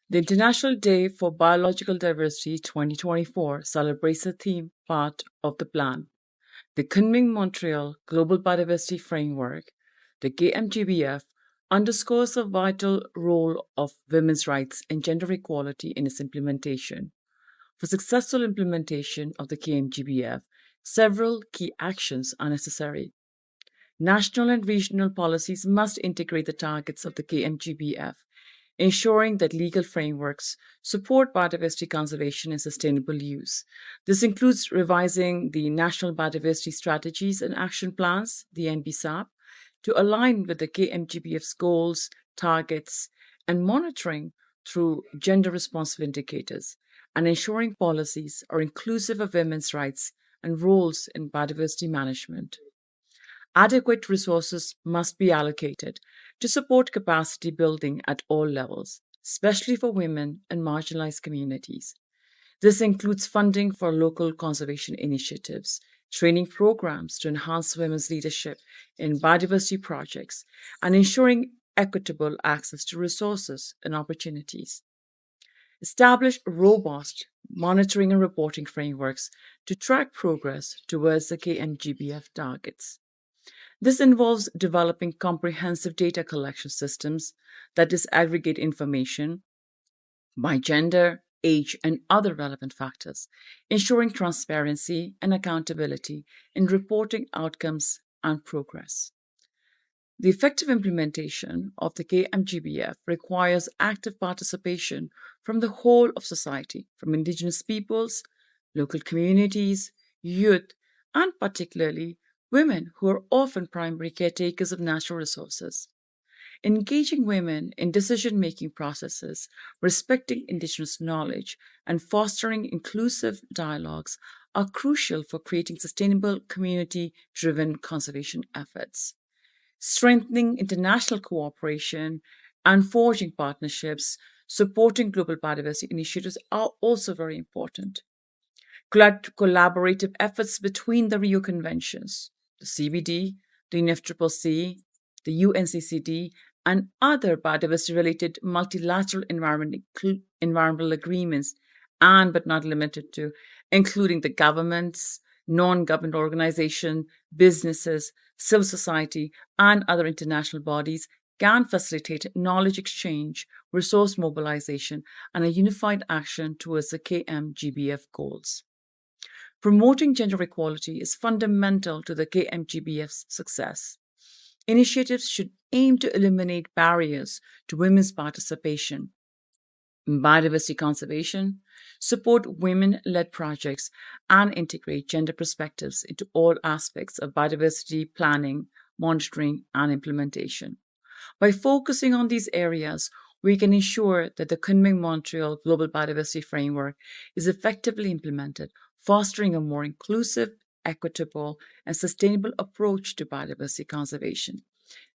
The International Day for Biological Diversity 2024 celebrates the theme part of the plan. The Kunming-Montreal Global Biodiversity Framework, the KMGBF, underscores the vital role of women's rights and gender equality in its implementation. For successful implementation of the KMGBF, several key actions are necessary. National and regional policies must integrate the targets of the KMGBF, ensuring that legal frameworks support biodiversity conservation and sustainable use. This includes revising the National Biodiversity Strategies and Action Plans, the NBSAP, to align with the KMGBF's goals, targets, and monitoring through gender-responsive indicators, and ensuring policies are inclusive of women's rights and roles in biodiversity management. Adequate resources must be allocated to support capacity building at all levels, especially for women and marginalized communities. This includes funding for local conservation initiatives, training programs to enhance women's leadership in biodiversity projects, and ensuring equitable access to resources and opportunities. Establish robust monitoring and reporting frameworks to track progress towards the KMGBF targets. This involves developing comprehensive data collection systems that disaggregate information by gender, age, and other relevant factors, ensuring transparency and accountability in reporting outcomes and progress. The effective implementation of the KMGBF requires active participation from the whole of society, from Indigenous peoples, local communities, youth, and particularly women who are often primary caretakers of natural resources. Engaging women in decision-making processes, respecting Indigenous knowledge, and fostering inclusive dialogues are crucial for creating sustainable community-driven conservation efforts. Strengthening international cooperation and forging partnerships, supporting global biodiversity initiatives are also very important. Collaborative efforts between the Rio Conventions, the CBD, the UNFCCC, the UNCCD, and other biodiversity-related multilateral environmental agreements, and but not limited to, including the governments, non-governmental organizations, businesses, civil society, and other international bodies can facilitate knowledge exchange, resource mobilization, and a unified action towards the KMGBF goals. Promoting gender equality is fundamental to the KMGBF's success. Initiatives should aim to eliminate barriers to women's participation in biodiversity conservation, support women-led projects, and integrate gender perspectives into all aspects of biodiversity planning, monitoring, and implementation. By focusing on these areas, we can ensure that the Kunming-Montreal Global Biodiversity Framework is effectively implemented, fostering a more inclusive, equitable, and sustainable approach to biodiversity conservation.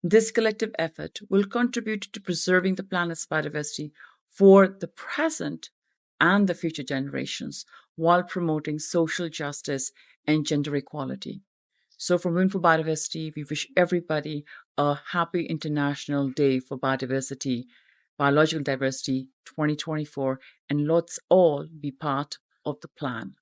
This collective effort will contribute to preserving the planet's biodiversity for the present and the future generations, while promoting social justice and gender equality. So from Women4Biodiversity, we wish everybody a happy International Day for Biodiversity, Biological Diversity 2024, and let's all be part of the plan.